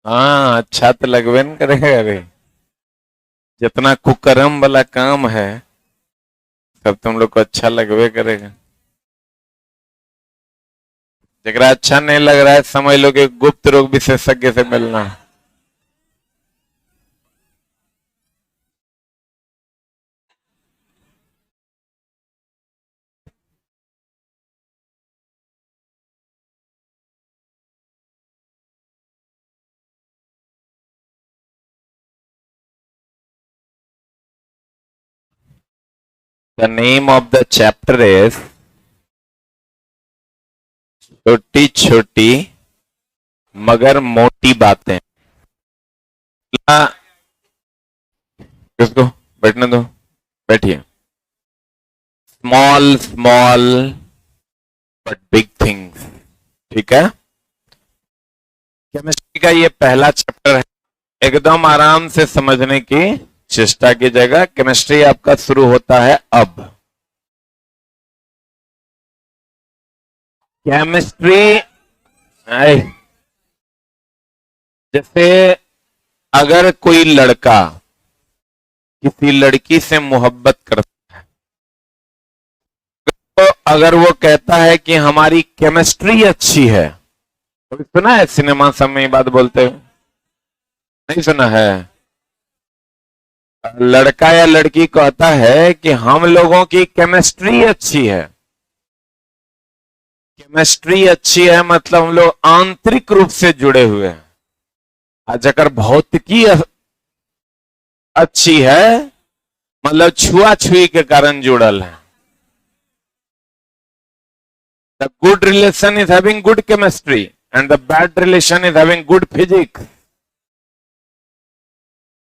हाँ, अच्छा तो लगवे न करेगा। अरे जितना कुकर्म वाला काम है सब तुम लोग को अच्छा लगवे करेगा। जरा अच्छा नहीं लग रहा है समझ लो कि गुप्त रोग विशेषज्ञ से मिलना। The name of the chapter is छोटी छोटी मगर मोटी बातें। किसको बैठने दो, बैठिए। Small small but big things. ठीक है, केमिस्ट्री का ये पहला चैप्टर है। एकदम आराम से समझने की चेष्टा कीजिएगा। केमिस्ट्री आपका शुरू होता है अब। केमिस्ट्री जैसे अगर कोई लड़का किसी लड़की से मोहब्बत करता है तो अगर वो कहता है कि हमारी केमिस्ट्री अच्छी है, तो सुना है सिनेमा सब में बात बोलते हुए? नहीं सुना है? लड़का या लड़की कहता है कि हम लोगों की केमिस्ट्री अच्छी है। केमिस्ट्री अच्छी है मतलब हम लोग आंतरिक रूप से जुड़े हुए हैं। आज अगर भौतिकी अच्छी है मतलब छुआछुई के कारण जुड़ल है। The good relation is having good chemistry and the bad relation is having good physics.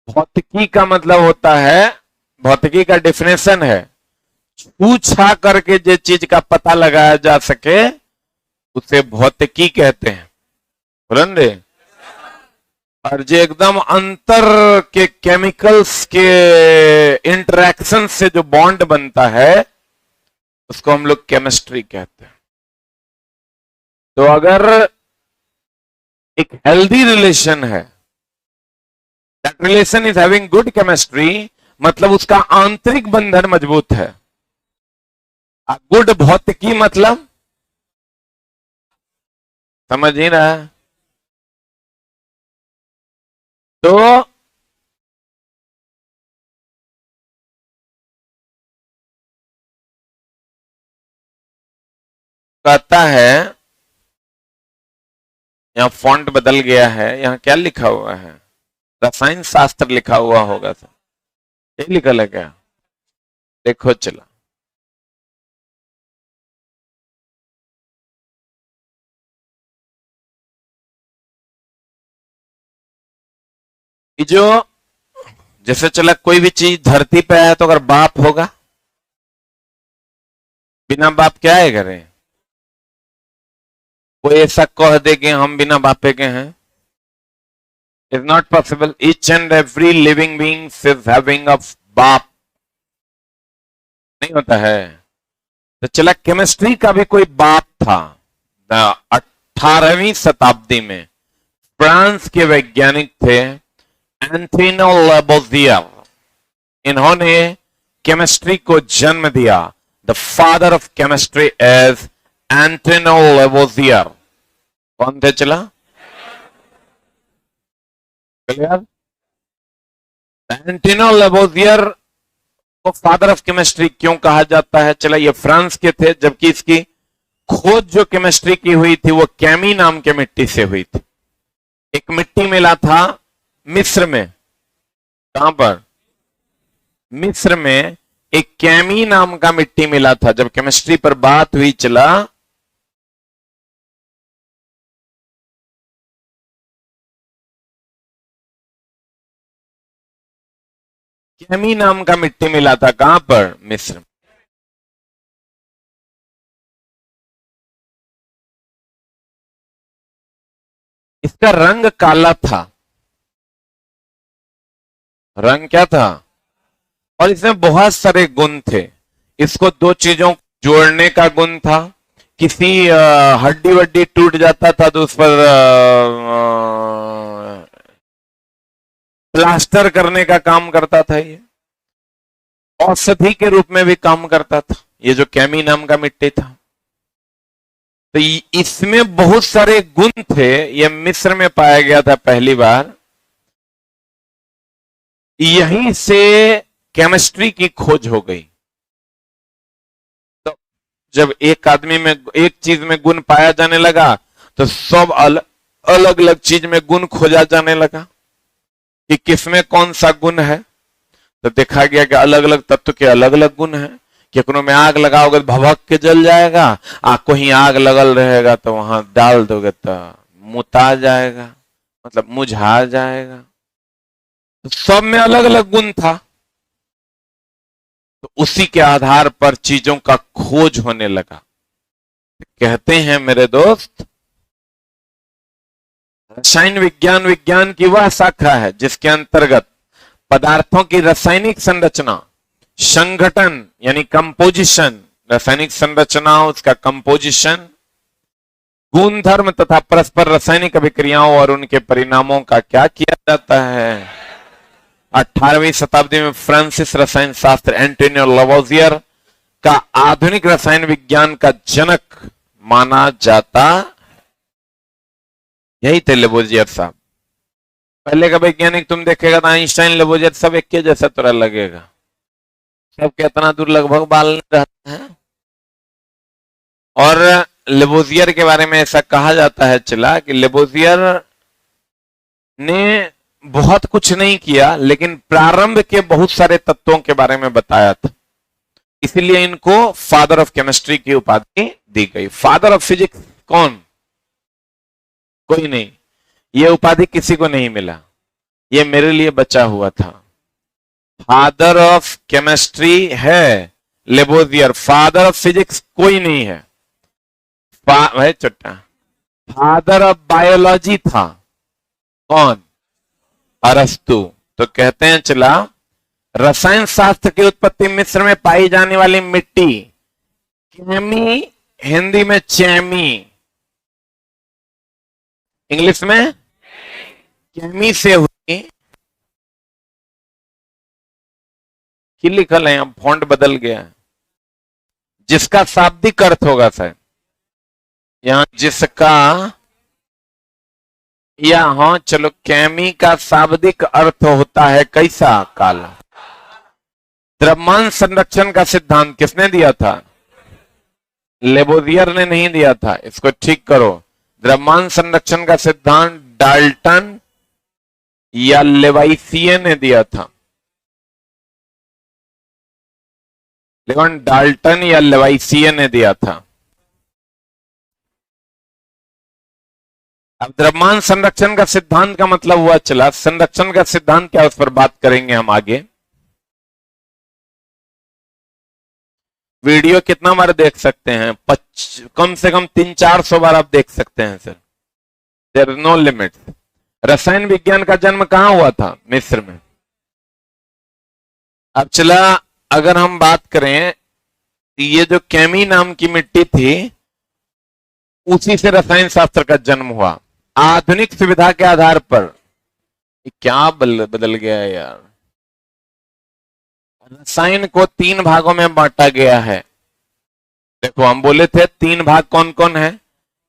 भौतिकी का मतलब होता है, भौतिकी का डेफिनेशन है छू छा करके जो चीज का पता लगाया जा सके उसे भौतिकी कहते हैं। बुलंदे और जो एकदम अंतर के केमिकल्स के इंटरेक्शन से जो बॉन्ड बनता है उसको हम लोग केमिस्ट्री कहते हैं। तो अगर एक हेल्दी रिलेशन है, that relation is having good chemistry, मतलब उसका आंतरिक बंधन मजबूत है। गुड भौतिकी मतलब समझ ही रहा है? तो कहता है, यहां फॉन्ट बदल गया है, यहां क्या लिखा हुआ है? रसायन शास्त्र लिखा हुआ होगा सर, यही लिखा है क्या? देखो चला, जो जैसे चला कोई भी चीज धरती पे है तो अगर बाप होगा, बिना बाप क्या है करें? कोई ऐसा कह दे कि हम बिना बापे के हैं? Is not possible. Each and every living being is having a बाप। नहीं होता है? तो चला केमिस्ट्री का भी कोई बाप था। 18वीं शताब्दी में फ्रांस के वैज्ञानिक थे एंथोनी लेबोजियर। इन्होंने केमिस्ट्री को जन्म दिया। The father of chemistry is Anthony Lavoisier. कौन थे चला? क्लियर? एंथोनी लेबोजियर को फादर ऑफ केमिस्ट्री क्यों कहा जाता है? चला, ये फ्रांस के थे, जबकि इसकी खोज जो केमिस्ट्री की हुई थी वो कैमी नाम के मिट्टी से हुई थी। एक मिट्टी मिला था मिस्र में। कहां पर? मिस्र में एक कैमी नाम का मिट्टी मिला था। जब केमिस्ट्री पर बात हुई चला, कैमी नाम का मिट्टी मिला था। कहां पर? मिस्र। इसका रंग काला था। रंग क्या था? और इसमें बहुत सारे गुण थे। इसको दो चीजों जोड़ने का गुण था। किसी हड्डी वड्डी टूट जाता था तो उस पर प्लास्टर करने का काम करता था, ये औषधि के रूप में भी काम करता था, ये जो कैमी नाम का मिट्टी था। तो इसमें बहुत सारे गुण थे, ये मिस्र में पाया गया था पहली बार। यहीं से केमिस्ट्री की खोज हो गई। तो जब एक आदमी में एक चीज में गुण पाया जाने लगा तो सब अलग अलग चीज में गुण खोजा जाने लगा कि किसमें कौन सा गुण है। तो देखा गया कि अलग अलग तत्व के अलग अलग गुण हैं। कितनों में आग लगाओगे तो भभक के जल जाएगा, कहीं आग लगल रहेगा तो वहां डाल दोगे तो मुता जाएगा, मतलब मुझा जाएगा। तो सब में अलग अलग गुण था। तो उसी के आधार पर चीजों का खोज होने लगा। कहते हैं मेरे दोस्त, रसायन विज्ञान विज्ञान की वह शाखा है जिसके अंतर्गत पदार्थों की रासायनिक संरचना, संगठन यानी कंपोजिशन, रासायनिक संरचना, उसका कंपोजिशन, गुणधर्म तथा परस्पर रासायनिक अभिक्रियाओं और उनके परिणामों का क्या किया जाता है। 18वीं शताब्दी में फ्रांसिस रसायन शास्त्र एंटोनियो लवोजियर का आधुनिक रसायन विज्ञान का जनक माना जाता। यही थे लेबोजियर साहब। पहले का वैज्ञानिक तुम देखेगा तो आइंस्टाइन लेबोजियर सब एक के जैसा तुरा लगेगा, सब कितना दूर लगभग बाल रहते हैं। और लेबोजियर के बारे में ऐसा कहा जाता है चला कि लेबोजियर ने बहुत कुछ नहीं किया, लेकिन प्रारंभ के बहुत सारे तत्वों के बारे में बताया था, इसलिए इनको फादर ऑफ केमिस्ट्री की उपाधि दी गई। फादर ऑफ फिजिक्स कौन? कोई नहीं, ये उपाधि किसी को नहीं मिला, ये मेरे लिए बचा हुआ था। फादर ऑफ केमिस्ट्री है लेबोजियर, फादर ऑफ फिजिक्स कोई नहीं है। भाई चट्टा, फादर ऑफ बायोलॉजी था कौन? अरस्तु। तो कहते हैं चला, रसायन शास्त्र की उत्पत्ति मिस्र में पाई जाने वाली मिट्टी कैमी, हिंदी में चैमी, इंग्लिश में कैमी से हुई। कि लिखल है, अब फॉन्ट बदल गया है। जिसका शाब्दिक अर्थ होगा सर, यहां जिसका, या हाँ चलो, कैमी का शाब्दिक अर्थ होता है कैसा? काला। द्रव्यमान संरक्षण का सिद्धांत किसने दिया था? लेबोजियर ने नहीं दिया था, इसको ठीक करो। द्रव्यमान संरक्षण का सिद्धांत डाल्टन या लेवाइसिए ने दिया था। लेकिन डाल्टन या लेवाइसिए ने दिया था। अब द्रव्यमान संरक्षण का सिद्धांत का मतलब हुआ चला, संरक्षण का सिद्धांत क्या, उस पर बात करेंगे हम आगे। वीडियो कितना बार देख सकते हैं? कम से कम 300-400 बार आप देख सकते हैं sir, there is no limit. रसायन विज्ञान का जन्म कहां हुआ था? मिस्र में। अब चला, अगर हम बात करें, ये जो कैमी नाम की मिट्टी थी, उसी से रसायन शास्त्र का जन्म हुआ। आधुनिक सुविधा के आधार पर क्या बदल गया है यार। रसायन को 3 भागों में बांटा गया है। देखो, हम बोले थे 3 भाग कौन कौन है?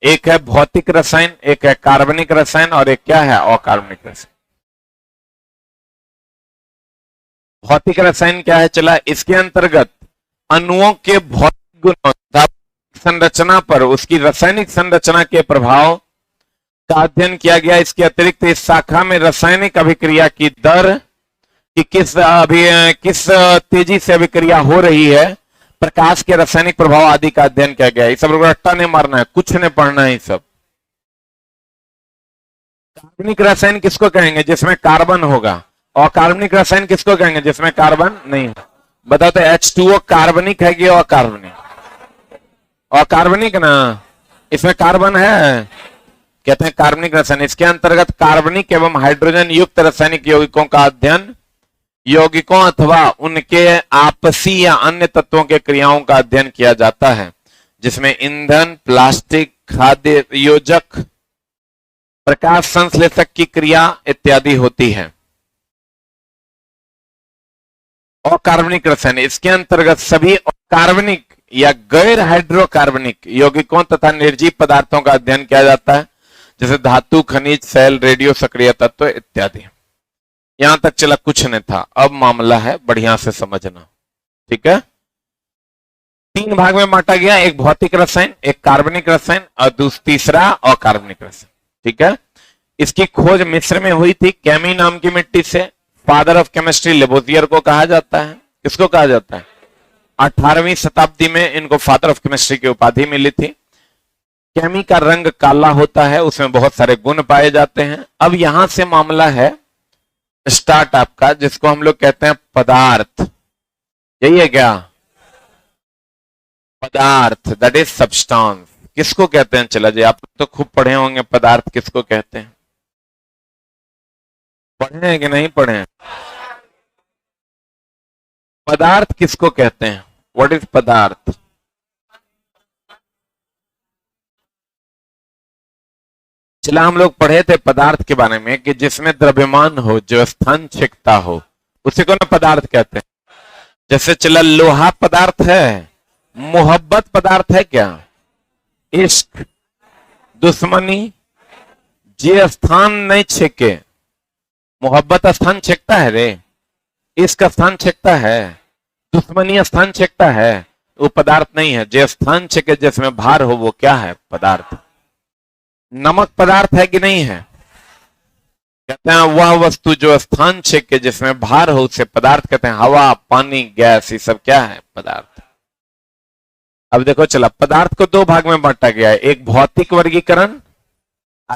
एक है भौतिक रसायन, एक है कार्बनिक रसायन, और एक क्या है? अकार्बनिक रसायन। भौतिक रसायन क्या है चला? इसके अंतर्गत अणुओं के भौतिक गुणों, संरचना पर उसकी रासायनिक संरचना के प्रभाव का अध्ययन किया गया। इसके अतिरिक्त इस शाखा में रासायनिक अभिक्रिया की दर कि किस तेजी से अभिक्रिया हो रही है, प्रकाश के रासायनिक प्रभाव आदि का अध्ययन किया गया। ये सब रट्टा नहीं मारना है, कुछ नहीं पढ़ना है। सब कार्बनिक रसायन किसको कहेंगे? जिसमें कार्बन होगा। और कार्बनिक रसायन किसको कहेंगे? जिसमें कार्बन नहीं है। बताओ तो H2O कार्बनिक है कि अकार्बनिक? अकार्बनिक ना, इसमें कार्बन है, कहते हैं कार्बनिक रसायन। इसके अंतर्गत कार्बनिक एवं हाइड्रोजन युक्त रासायनिक यौगिकों का अध्ययन, यौगिकों अथवा उनके आपसी या अन्य तत्वों के क्रियाओं का अध्ययन किया जाता है, जिसमें ईंधन, प्लास्टिक, खाद्य योजक, प्रकाश संश्लेषक की क्रिया इत्यादि होती है। अकार्बनिक रसायन, इसके अंतर्गत सभी कार्बनिक या गैर हाइड्रोकार्बनिक यौगिकों तथा निर्जीव पदार्थों का अध्ययन किया जाता है, जैसे धातु, खनिज, सेल, रेडियो सक्रिय तत्व इत्यादि। यहां तक चला कुछ नहीं था, अब मामला है बढ़िया से समझना, ठीक है। 3 भाग में बांटा गया, एक भौतिक रसायन, एक कार्बनिक रसायन और तीसरा अकार्बनिक रसायन, ठीक है। इसकी खोज मिस्र में हुई थी, कैमी नाम की मिट्टी से। फादर ऑफ केमिस्ट्री लेबोजियर को कहा जाता है। किसको कहा जाता है? 18वीं शताब्दी में इनको फादर ऑफ केमिस्ट्री की उपाधि मिली थी। कैमी का रंग काला होता है, उसमें बहुत सारे गुण पाए जाते हैं। अब यहां से मामला है स्टार्ट आपका, जिसको हम लोग कहते हैं पदार्थ। यही है क्या? पदार्थ, दैट इज सब्सटेंस। किसको कहते हैं? चला जी, आप तो खूब पढ़े होंगे, पदार्थ किसको कहते हैं? पढ़े हैं कि नहीं पढ़े हैं? पदार्थ किसको कहते हैं? व्हाट इज पदार्थ? चला, हम लोग पढ़े थे पदार्थ के बारे में कि जिसमें द्रव्यमान हो, जो स्थान छिकता हो, उसी को ना पदार्थ कहते हैं। जैसे चला, लोहा पदार्थ है, मोहब्बत पदार्थ है क्या? इश्क, दुश्मनी, जे स्थान नहीं छेके। मोहब्बत स्थान छेकता है रे, इश्क स्थान छेकता है, दुश्मनी स्थान छेकता है, वो पदार्थ नहीं है। जे स्थान छेके, जिसमें भार हो, वो क्या है? पदार्थ। नमक पदार्थ है कि नहीं है? कहते हैं वह वस्तु जो स्थान छेके, जिसमें भार हो, उसे पदार्थ कहते हैं। हवा, पानी, गैस, ये सब क्या है? पदार्थ। अब देखो, चला, पदार्थ को 2 भाग में बांटा गया है, एक भौतिक वर्गीकरण,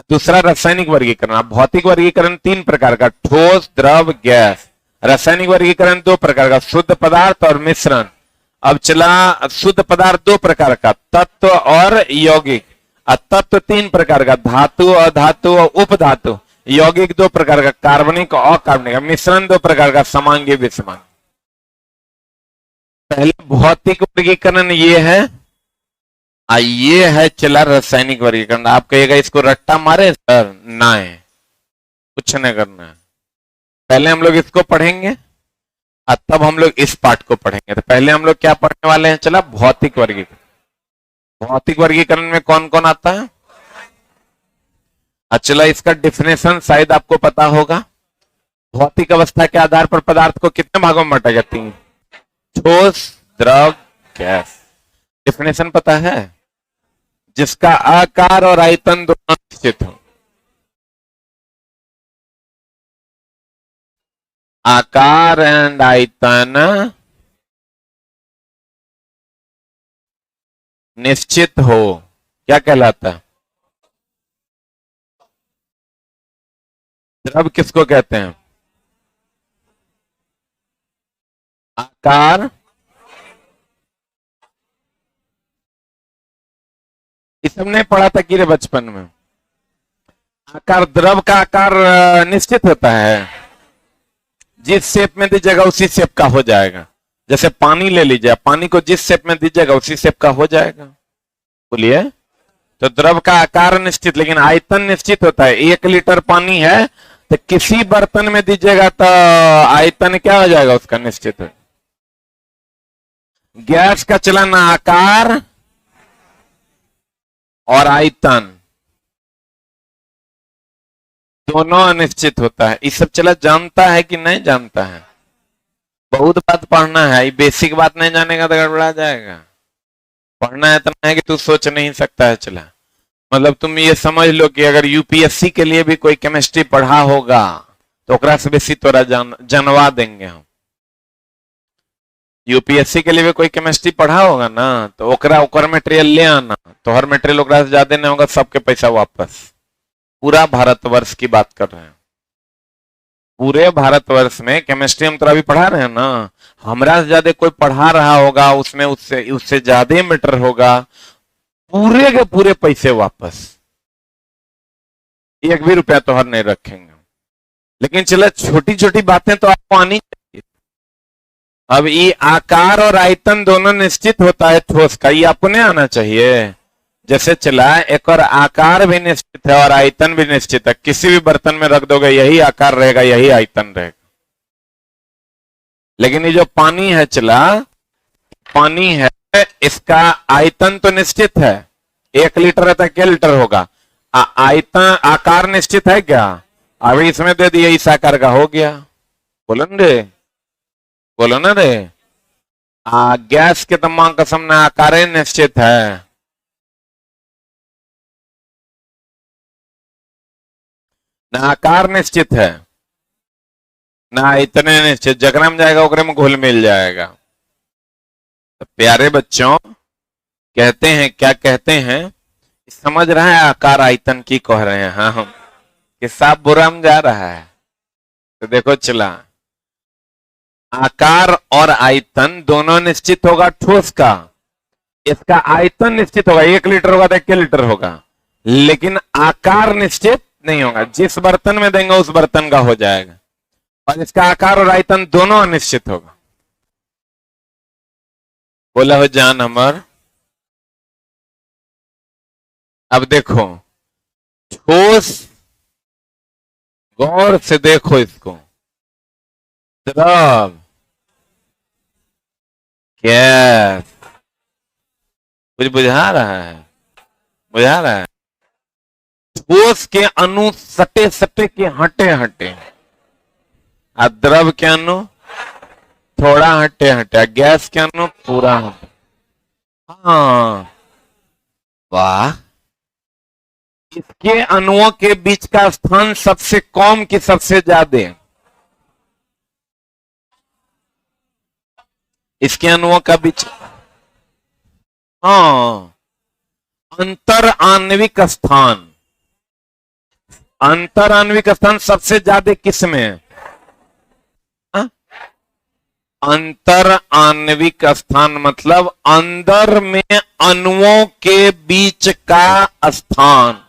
दूसरा रासायनिक वर्गीकरण। अब भौतिक वर्गीकरण 3 प्रकार का, ठोस, द्रव, गैस। रासायनिक वर्गीकरण 2 प्रकार का, शुद्ध पदार्थ और मिश्रण। अब चला, शुद्ध पदार्थ 2 प्रकार का, तत्व और यौगिक। तत्व 3 प्रकार का, धातु, अधातु और उपधातु। यौगिक 2 प्रकार का, कार्बनिक और अकार्बनिक। मिश्रण 2 प्रकार का, समांगी, विषमांगी। पहले भौतिक वर्गीकरण ये है, ये है चला रासायनिक वर्गीकरण। आप कहिएगा इसको रट्टा मारे सर? नहीं, कुछ नहीं करना है। पहले हम लोग इसको पढ़ेंगे और तब हम लोग इस पार्ट को पढ़ेंगे। तो पहले हम लोग क्या पढ़ने वाले हैं? चला, भौतिक वर्गीकरण। भौतिक वर्गीकरण में कौन कौन आता है? चला, इसका डिफिनेशन शायद आपको पता होगा। भौतिक अवस्था के आधार पर पदार्थ को कितने भागों में बांटा जाती है? ठोस, द्रव, गैस। डिफिनेशन पता है? जिसका आकार और आयतन दोनों निश्चित हो। आकार एंड आयतन निश्चित हो, क्या कहलाता है? द्रव किसको कहते हैं? आकार, ये सब नहीं पढ़ा था कि रे बचपन में? आकार, द्रव का आकार निश्चित होता है, जिस शेप में दीजिएगा उसी शेप का हो जाएगा। जैसे पानी ले लीजिए, पानी को जिस शेप में दीजिएगा उसी शेप का हो जाएगा। बोलिए। तो द्रव का आकार निश्चित, लेकिन आयतन निश्चित होता है। 1 लीटर पानी है तो किसी बर्तन में दीजिएगा तो आयतन क्या हो जाएगा उसका? निश्चित है। गैस का चलन आकार और आयतन दोनों अनिश्चित होता है। ये सब चला जानता है कि नहीं जानता है? बहुत बात पढ़ना है, ये बेसिक बात नहीं जानेगा तो गड़बड़ा जाएगा। पढ़ना इतना है कि तू सोच नहीं सकता है। चला, मतलब तुम ये समझ लो कि अगर यूपीएससी के लिए भी कोई केमिस्ट्री पढ़ा होगा तो ओकरा से बेसी तोरा जानवा देंगे हम। यूपीएससी के लिए भी कोई केमिस्ट्री पढ़ा होगा ना, तो ओकर मटेरियल ले आना, तो हर मटेरियल ओकरा से ज्यादा नहीं होगा, सबके पैसा वापस। पूरा भारतवर्ष की बात कर रहे हैं। पूरे भारतवर्ष में केमिस्ट्री हम तो अभी पढ़ा रहे हैं ना, हमरा से ज्यादा कोई पढ़ा रहा होगा, उसमें उससे ज्यादा मीटर होगा, पूरे के पूरे पैसे वापस। 1 भी रुपया तो हर नहीं रखेंगे। लेकिन चलो, छोटी छोटी बातें तो आपको आनी चाहिए। अब ये आकार और आयतन दोनों निश्चित होता है ठोस का, ये आपको नहीं आना चाहिए। जैसे चला, एक और आकार भी निश्चित है और आयतन भी निश्चित है। किसी भी बर्तन में रख दोगे यही आकार रहेगा, यही आयतन रहेगा। लेकिन ये जो पानी है चला, पानी है, इसका आयतन तो निश्चित है, 1 लीटर है तो क्या लीटर होगा, आयतन आकार निश्चित है क्या, अभी इसमें दे दिया इस आकार का हो गया। बोलो न रे, बोलो ना रे। गैस के तमाम कसम ना आकार निश्चित है, ना आकार निश्चित है, ना इतने निश्चित, जगरा में जाएगा ओकरे में घुल मिल जाएगा। तो प्यारे बच्चों, कहते हैं क्या कहते हैं, समझ रहा है आकार आयतन की कह रहे हैं, हाँ हम किस्सा बुरा में जा रहा है। तो देखो चला, आकार और आयतन दोनों निश्चित होगा ठोस का, इसका आयतन निश्चित होगा, 1 लीटर होगा तो 1 लीटर होगा, लेकिन आकार निश्चित नहीं होगा, जिस बर्तन में देंगे उस बर्तन का हो जाएगा, और इसका आकार और आयतन दोनों अनिश्चित होगा। बोला हो जान अमर। अब देखो ठोस, गौर से देखो इसको, द्रव, गैस, कुछ बुझा रहा है, बुझा रहा है, ठोस के अणु सटे सटे के हटे हटे, द्रव के अणु थोड़ा हटे हटे, गैस के अणु पूरा हटे। हाँ वाह, इसके अणुओं के बीच का स्थान सबसे कम की सबसे ज्यादा, इसके अणुओं का बीच, हाँ, अंतर आणविक स्थान, अंतर आणविक स्थान सबसे ज्यादा किस में है, अंतर आणविक स्थान मतलब अंदर में अणुओं के बीच का स्थान।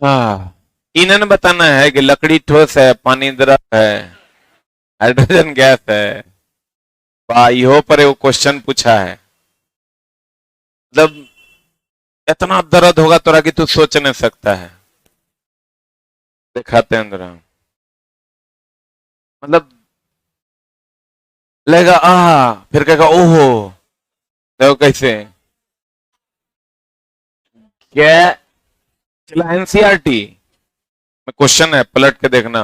हाँ, इन्हें बताना है कि लकड़ी ठोस है, पानी द्रव है, हाइड्रोजन गैस है। वाह, पर वो क्वेश्चन पूछा है, मतलब इतना दर्द होगा तोरा कि तू सोच नहीं सकता है। दिखाते हैं जरा, मतलब लेगा फिर कहेगा ओहो, देखो कैसे, क्या चला एनसीईआरटी में क्वेश्चन है, पलट के देखना,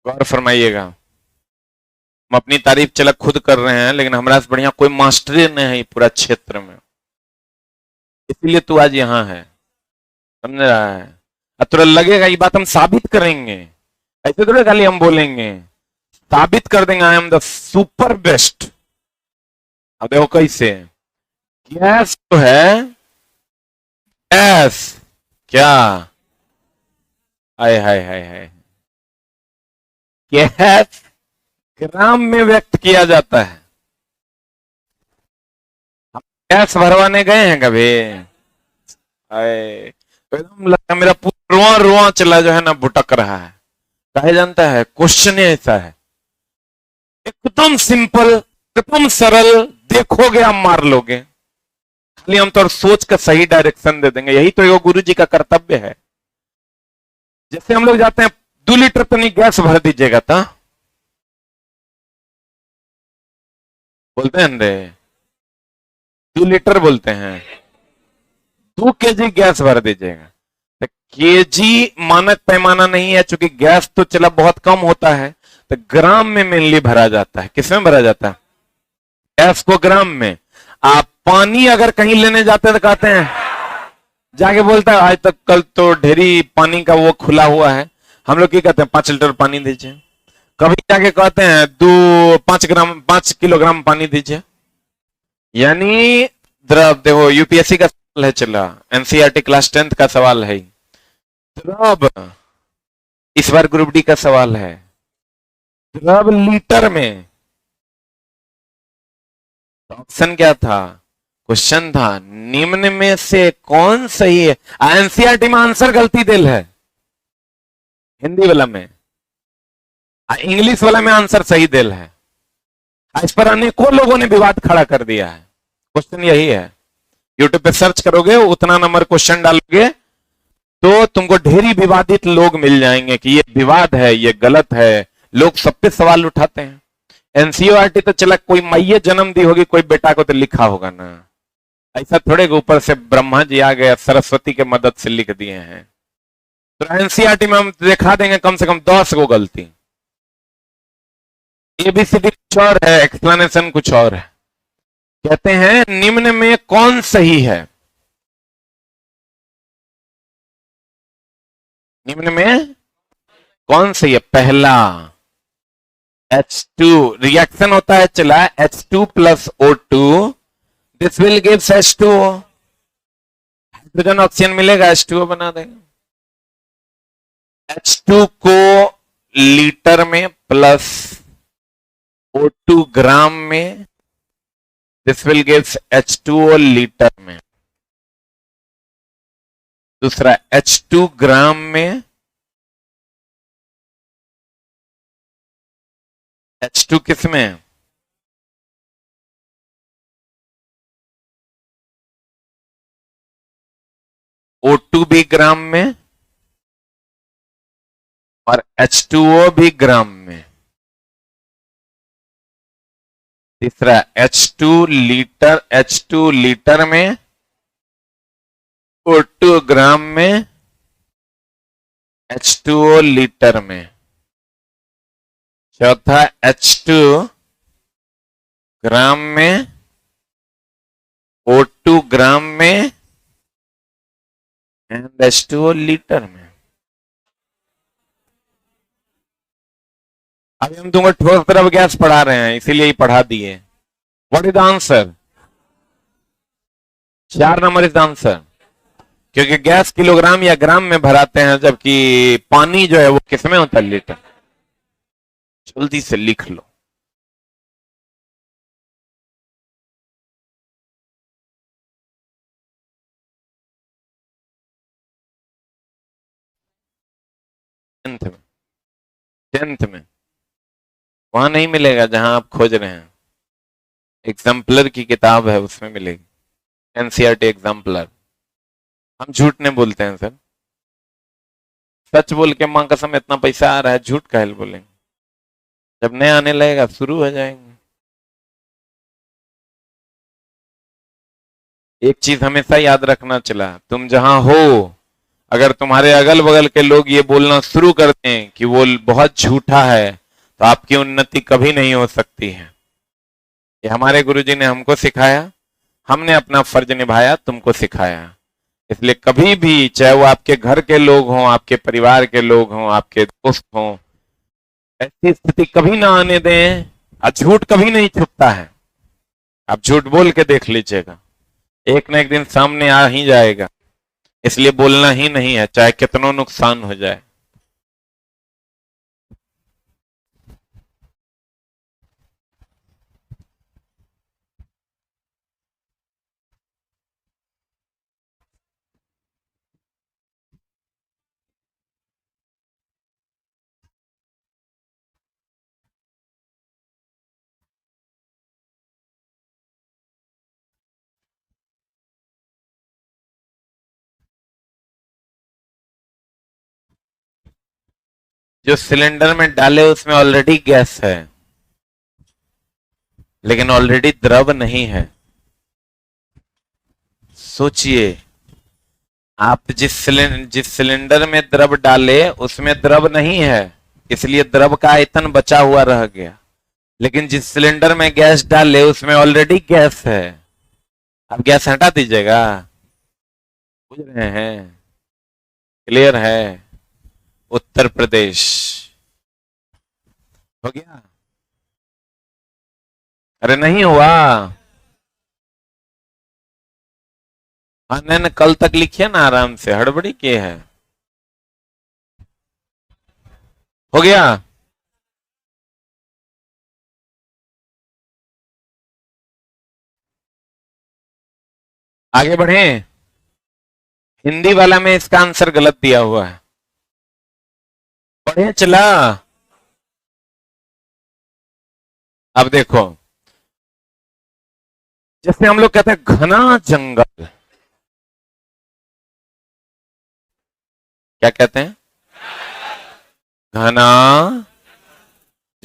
गौर फरमाइएगा। हम अपनी तारीफ चला खुद कर रहे हैं, लेकिन हमारा से बढ़िया कोई मास्टरी नहीं है पूरा क्षेत्र में, इसलिए तू आज यहां है, समझ रहा है। अब तुरंत लगेगा ये बात हम साबित करेंगे, ऐसे थोड़े खाली हम बोलेंगे, साबित कर देंगे I am the super best. अब देखो कैसे, गैस तो है, गैस क्या, हाय हाय हाय हाय, गैस ग्राम में व्यक्त किया जाता है। हम गैस भरवाने गए हैं कभी, एकदम लगता मेरा पूरा रुआ रुआ चला जो है ना भुटक रहा है, कहे जानता है क्वेश्चन ऐसा है, एकदम सिंपल, एकदम सरल, देखोगे आप मार लोगे, खाली हम तो सोच का सही डायरेक्शन दे देंगे, यही तो गुरु जी का कर्तव्य है। जैसे हम लोग जाते हैं 2 लीटर तो नहीं गैस भर दीजिएगा था, बोलते हैं रे 2 लीटर बोलते हैं, 2 केजी गैस भर दीजिएगा। तो केजी मानक पैमाना नहीं है, चूंकि गैस तो चला बहुत कम होता है, तो ग्राम में मेनली भरा जाता है। किसमें भरा जाता है, गैस को ग्राम में। आप पानी अगर कहीं लेने जाते हैं तो कहते हैं, जाके बोलता है आज तक कल तो ढेरी पानी का वो खुला हुआ है, हम लोग क्या कहते हैं 5 लीटर पानी दीजिए, कभी जाके कहते हैं 5 किलोग्राम पानी दीजिए। यानी द्रव, देखो यूपीएससी का सवाल है, चला एनसीईआरटी क्लास 10th का सवाल है, द्रव इस बार ग्रुप डी का सवाल है, द्रव लीटर में, ऑप्शन क्या था, क्वेश्चन था निम्न में से कौन सही है। एनसीईआरटी में आंसर गलती दिल है, हिंदी वाला में, इंग्लिश वाला में आंसर सही दिल है। इस पर अनेकों लोगों ने विवाद खड़ा कर दिया है। क्वेश्चन यही है, यूट्यूब पे सर्च करोगे, उतना नंबर क्वेश्चन डालोगे तो तुमको ढेरी विवादित लोग मिल जाएंगे कि ये विवाद है, ये गलत है, लोग सब पे सवाल उठाते हैं। एनसीईआरटी तो चला, कोई मैये जन्म दी होगी, कोई बेटा को तो लिखा होगा ना। ऐसा थोड़े के ऊपर से ब्रह्मा जी आ गए, सरस्वती के मदद से लिख दिए हैं। तो एनसीईआरटी में हम दिखा देंगे कम से कम 10 को गलती। एबीसीडी कुछ और है, एक्सप्लेनेशन कुछ और है। कहते हैं निम्न में कौन सही है? निम्न में कौन सही है? पहला H2 रिएक्शन होता है, चला H2 plus O2, this will gives H2O, hydrogen oxygen मिलेगा, H2O बना देगा। H2 को लीटर में प्लस O2 ग्राम में, this will gives H2O litre में। दूसरा H2 ग्राम में, H2 किस में? O2 भी ग्राम में और H2O भी ग्राम में। तीसरा H2 लीटर में, O2 ग्राम में, H2O लीटर में। चौथा H2 ग्राम में, O2 ग्राम में एंड H2O लीटर में। अभी हम तुमको ठोस द्रव गैस पढ़ा रहे हैं, इसीलिए ही पढ़ा दिए। What is the answer? 4 number is the answer, क्योंकि गैस किलोग्राम या ग्राम में भराते हैं, जबकि पानी जो है वो किसमें होता है? लीटर। जल्दी से लिख लो। टेंथ में वहां नहीं मिलेगा जहां आप खोज रहे हैं। एग्जाम्पलर की किताब है, उसमें मिलेगी, एनसीईआरटी एग्जाम्पलर। हम झूठ नहीं बोलते हैं सर, सच बोल के मां कसम इतना पैसा आ रहा है, झूठ काहे बोलेंगे? जब नहीं आने लगेगा शुरू हो जाएंगे। एक चीज हमेशा याद रखना, चला तुम जहां हो, अगर तुम्हारे अगल बगल के लोग ये बोलना शुरू कर दें कि वो बहुत झूठा है, तो आपकी उन्नति कभी नहीं हो सकती है। ये हमारे गुरुजी ने हमको सिखाया, हमने अपना फर्ज निभाया, तुमको सिखाया। इसलिए कभी भी, चाहे वो आपके घर के लोग हों, आपके परिवार के लोग हों, आपके दोस्त हों, ऐसी स्थिति कभी ना आने दें। और झूठ कभी नहीं छुपता है, आप झूठ बोल के देख लीजिएगा, एक न एक दिन सामने आ ही जाएगा। इसलिए बोलना ही नहीं है, चाहे कितना नुकसान हो जाए। जो सिलेंडर में डाले उसमें ऑलरेडी गैस है, लेकिन ऑलरेडी द्रव नहीं है। सोचिए, आप जिस सिलेंडर में द्रव डाले उसमें द्रव नहीं है, इसलिए द्रव का आयतन बचा हुआ रह गया। लेकिन जिस सिलेंडर में गैस डाले उसमें ऑलरेडी गैस है। अब गैस हटा दीजिएगा। बुझ रहे हैं? क्लियर है? उत्तर प्रदेश हो गया? अरे नहीं हुआ? हाँ नहीं, कल तक लिखिए ना, आराम से, हड़बड़ी के है। हो गया? आगे बढ़े। हिंदी वाला में इसका आंसर गलत दिया हुआ है, बढ़िया चला। अब देखो, जैसे हम लोग कहते हैं घना जंगल, क्या कहते हैं? घना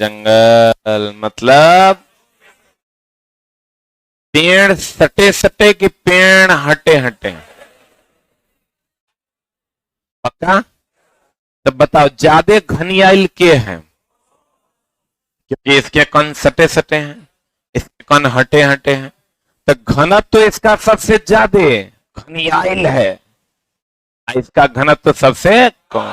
जंगल मतलब पेड़ सटे सटे कि पेड़ हटे हटे? पक्का? तो बताओ ज्यादा घनियाल के हैं? क्योंकि इसके कण सटे सटे हैं, इसके कण हटे हटे हैं, तो घनत्व तो इसका सबसे ज्यादा घनियाल है, इसका घनत्व तो सबसे कम।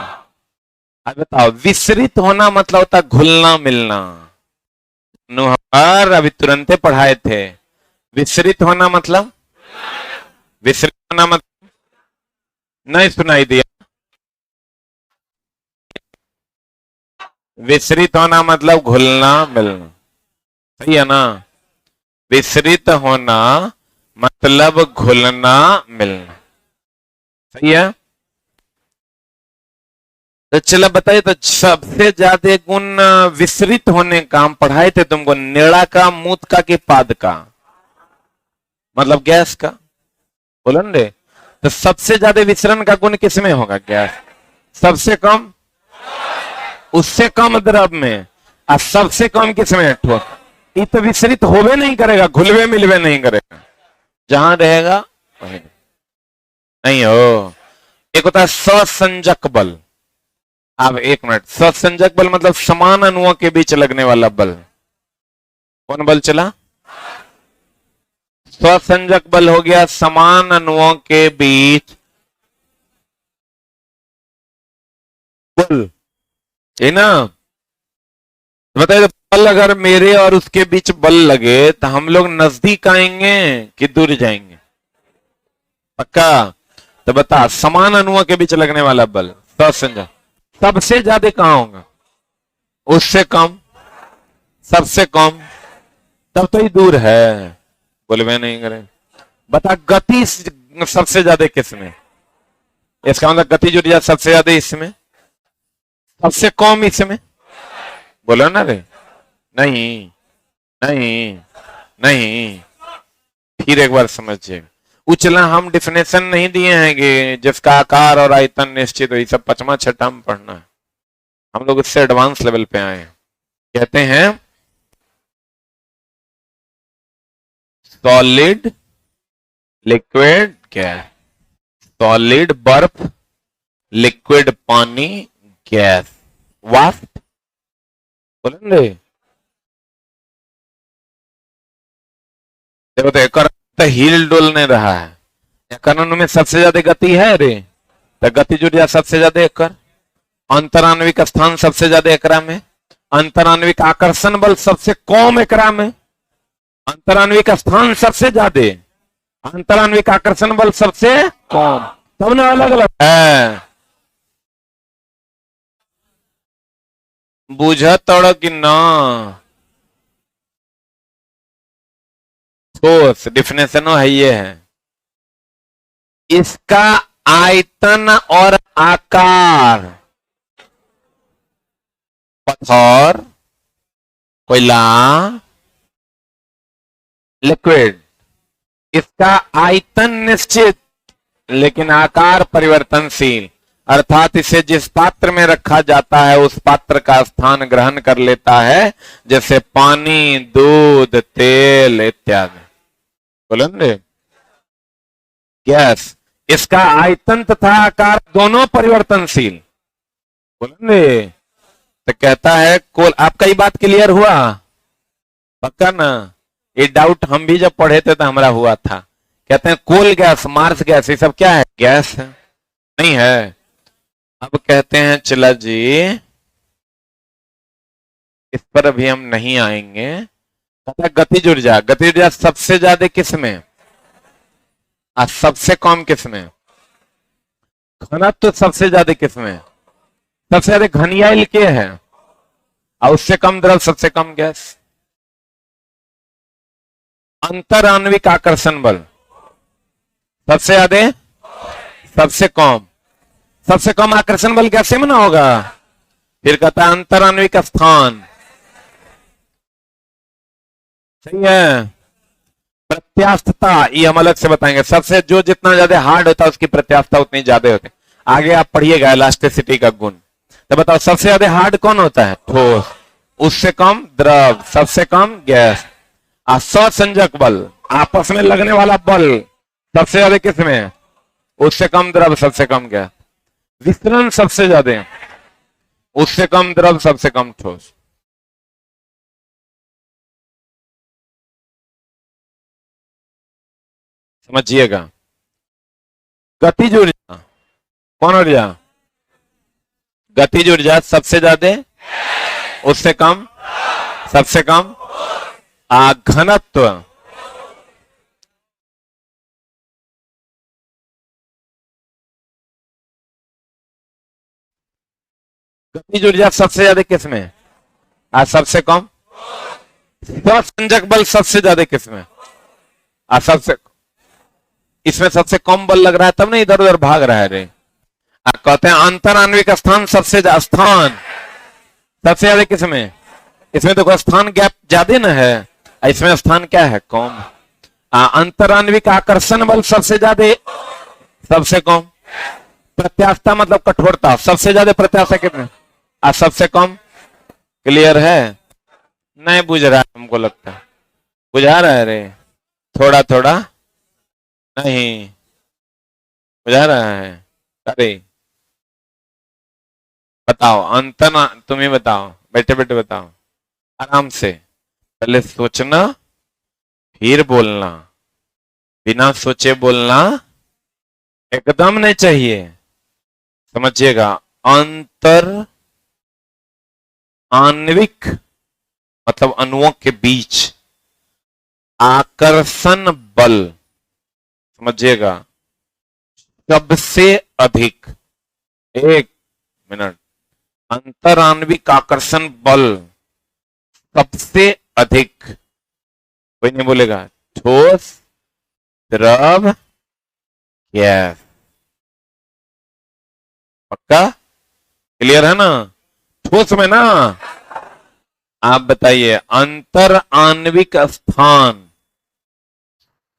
अब बताओ विसरित होना मतलब होता घुलना मिलना। हमार अभी तुरंते पढ़ाए थे। विसरित होना मतलब, विसरित होना मतलब नहीं सुनाई दिया? विसरित होना मतलब घुलना मिलना, सही है ना? विसरित होना मतलब घुलना मिलना, सही है? तो चलो बताइए, तो सबसे ज्यादा गुण विसरित होने का हम पढ़ाए थे तुमको, नेड़ा का, मूत का कि पाद का, मतलब गैस का, बोलो ना रे। तो सबसे ज्यादा विसरण का गुण किसमें होगा? गैस। सबसे कम उससे कम द्रव में, और सबसे कम किसमें? ठोस। ये तो विसरित होवे नहीं करेगा, घुलवे मिलवे नहीं करेगा, जहां रहेगा वहीं नहीं हो। एक होता है ससंजक बल। अब एक मिनट, ससंजक बल मतलब समान अणुओं के बीच लगने वाला बल। कौन बल चला? स्वसंजक बल हो गया समान अणुओं के बीच बल, है ना? बताइए, बल अगर मेरे और उसके बीच बल लगे तो हम लोग नजदीक आएंगे कि दूर जाएंगे? पक्का? तो बता, समान अणुओं के बीच लगने वाला बल ससंजक सबसे ज्यादा कहां होगा? उससे कम, सबसे कम, तब तो ही दूर है, बोलवे नहीं करे। बता, गति सबसे ज्यादा किसमें? इसका मतलब गति जुड़ जाए सबसे ज्यादा इसमें, सबसे कम इसमें, बोलो ना रे। नहीं नहीं नहीं, फिर एक बार समझिएगा। उचला हम डिफिनेशन नहीं दिए हैं कि जिसका आकार और आयतन निश्चित हो, ये सब पचमा छठा में पढ़ना है, हम लोग इससे एडवांस लेवल पे आए हैं। कहते हैं सॉलिड, लिक्विड, गैस, सॉलिड बर्फ, लिक्विड पानी, गैस वाष्प, बोलेंगे? देखो तो एक तो हिल डुल नहीं रहा है, कानून में सबसे ज्यादा गति है रे, तो गति जुड़ जा सबसे ज्यादा एक अंतरान्विक स्थान सबसे ज्यादा एकरा में, अंतरान्विक आकर्षण बल सबसे कम एकरा में, अंतरान्विक स्थान सबसे ज्यादा, अंतरान्विक आकर्षण बल सबसे कम, तब ना अलग अलग है। बुझत कि ना? ठोस डिफिनेशन है ये है, इसका आयतन और आकार, पत्थर, कोयला, लिक्विड, इसका आयतन निश्चित लेकिन आकार परिवर्तनशील, अर्थात इसे जिस पात्र में रखा जाता है उस पात्र का स्थान ग्रहण कर लेता है, जैसे पानी, दूध, तेल इत्यादि, बोलेंगे? गैस, इसका आयतन तथा आकार दोनों परिवर्तनशील, बोलेंगे? तो कहता है कोल, आपका ये बात क्लियर हुआ? पक्का ना? ये डाउट हम भी जब पढ़े थे तो हमारा हुआ था। कहते हैं कोल गैस, मार्स गैस, ये सब क्या है? गैस है, नहीं है? अब कहते हैं चला जी, इस पर अभी हम नहीं आएंगे। गतिज ऊर्जा, गतिज ऊर्जा सबसे ज्यादा किस में और सबसे कम किस में? घनत्व तो सबसे ज्यादा किस में? सबसे ज्यादा घनियाल के है और उससे कम द्रव सबसे कम गैस। अंतरान्विक आकर्षण बल सबसे ज्यादा, सबसे कम, सबसे कम आकर्षण बल कैसे में ना होगा? फिर कहता है अंतरान्विक स्थान, सही है? प्रत्यास्थता ये हम अलग से बताएंगे। सबसे जो जितना ज्यादा हार्ड होता है उसकी प्रत्यास्थता उतनी ज्यादा होती है। आगे आप पढ़िएगा इलास्टिसिटी का गुण। तो बताओ सबसे ज्यादा हार्ड कौन होता है? ठोस। उससे कम द्रव, सबसे कम गैस। असंजक बल, आपस में लगने वाला बल सबसे ज्यादा किस में है? उससे कम द्रव, सबसे कम गैस। विस्तरण सबसे ज्यादा, उससे कम द्रव, सबसे कम ठोस। समझिएगा। गतिज ऊर्जा कौन ऊर्जा? गतिज ऊर्जा सबसे ज्यादा, उससे कम, सबसे कम। घनत्व गतिज ऊर्जा सबसे ज्यादा किस में? सबसे कम। संजक बल सबसे ज्यादा किस में? सबसे, इसमें सबसे कम बल लग रहा है तब नहीं इधर उधर भाग रहा है रे। कहते हैं अंतर आणविक स्थान सबसे सबसे ज्यादा किस में? इसमें देखो स्थान गैप ज्यादा ना है, इसमें स्थान क्या है? कम। अंतर आणविक आकर्षण बल सबसे ज्यादा, सबसे कम। प्रत्यास्थता मतलब कठोरता, सबसे ज्यादा प्रत्यास्थता कितने? सबसे कम। क्लियर है? नहीं बुझ रहा है हमको लगता है। बुझा रहा है रे? थोड़ा थोड़ा नहीं बुझा रहा है? अरे बताओ अंतर, तुम ही बताओ, बैठे बैठे बताओ आराम से। पहले सोचना फिर बोलना, बिना सोचे बोलना एकदम नहीं चाहिए। समझिएगा। अंतर आणविक मतलब अणुओं के बीच आकर्षण बल, समझिएगा, सबसे अधिक, एक मिनट, अंतर आणविक आकर्षण बल सबसे अधिक, कोई नहीं बोलेगा, ठोस, द्रव, गैस। पक्का? क्लियर है ना? ठोस में ना आप बताइए अंतर आणविक स्थान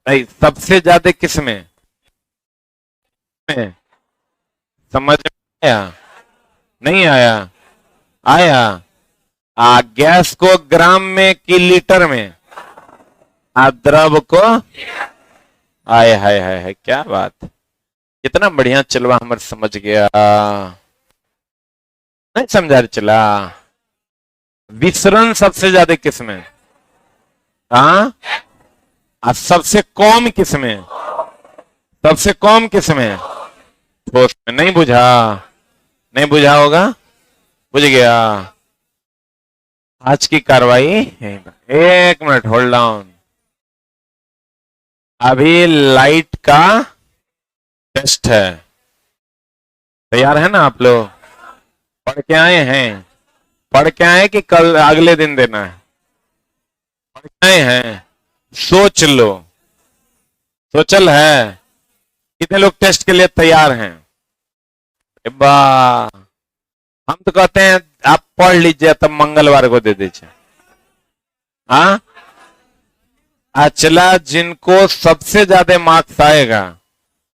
नहीं सबसे ज्यादा किस में? समझ में आया? नहीं आया? आया। गैस को ग्राम में कि लीटर में? द्रव को, आए हाय हाय हाय, क्या बात, कितना बढ़िया चलवा हमारे समझ गया। नहीं समझा चला? विसरण सबसे ज्यादा किस में? सबसे कम किस में? सबसे कम किस में? ठोस में। नहीं बुझा? नहीं बुझा होगा? बुझ गया? आज की कार्रवाई, एक मिनट होल्ड डाउन। अभी लाइट का टेस्ट है, तैयार है ना आप लोग? पढ़ के आए हैं? पढ़ के आए कि कल अगले दिन देना है? पढ़ के आए हैं? सोच लो, सोचल है? कितने लोग टेस्ट के लिए तैयार हैं? हम तो कहते हैं आप पढ़ लीजिए तब मंगलवार को दे दीजिए। चला, जिनको सबसे ज्यादा मार्क्स आएगा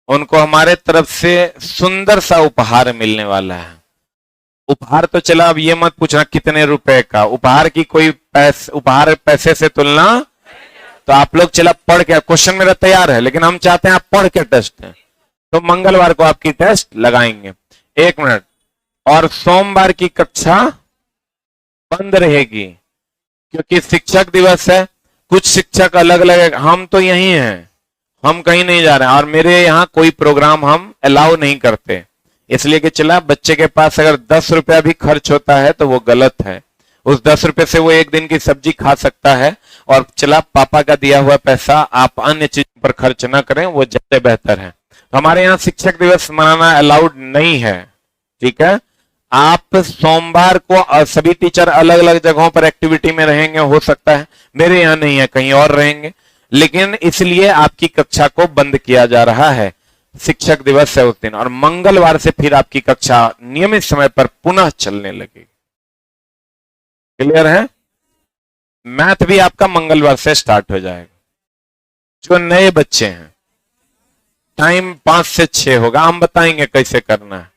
उनको हमारे तरफ से सुंदर सा उपहार मिलने वाला है। उपहार तो चला, अब ये मत पूछना कितने रुपए का उपहार की, कोई उपहार पैसे से तुलना। तो आप लोग चला पढ़ के, क्वेश्चन मेरा तैयार है लेकिन हम चाहते हैं आप पढ़ के टेस्ट है, तो मंगलवार को आपकी टेस्ट लगाएंगे। एक मिनट। और सोमवार की कक्षा बंद रहेगी क्योंकि शिक्षक दिवस है। कुछ शिक्षक अलग अलग, हम तो यही हैं, हम कहीं नहीं जा रहे हैं, और मेरे यहाँ कोई प्रोग्राम हम अलाउ नहीं करते, इसलिए कि चला बच्चे के पास अगर 10 रुपया भी खर्च होता है तो वो गलत है। उस 10 रुपए से वो एक दिन की सब्जी खा सकता है, और चला पापा का दिया हुआ पैसा आप अन्य चीजों पर खर्च ना करें, वो ज्यादा बेहतर है। तो हमारे यहाँ शिक्षक दिवस मनाना अलाउड नहीं है, ठीक है? आप सोमवार को सभी टीचर अलग अलग जगहों पर एक्टिविटी में रहेंगे, हो सकता है मेरे यहाँ नहीं है, कहीं और रहेंगे, लेकिन इसलिए आपकी कक्षा को बंद किया जा रहा है। शिक्षक दिवस है उस दिन, और मंगलवार से फिर आपकी कक्षा नियमित समय पर पुनः चलने लगेगी। क्लियर है? मैथ भी आपका मंगलवार से स्टार्ट हो जाएगा। जो नए बच्चे हैं, टाइम 5 से 6 होगा, हम बताएंगे कैसे करना है।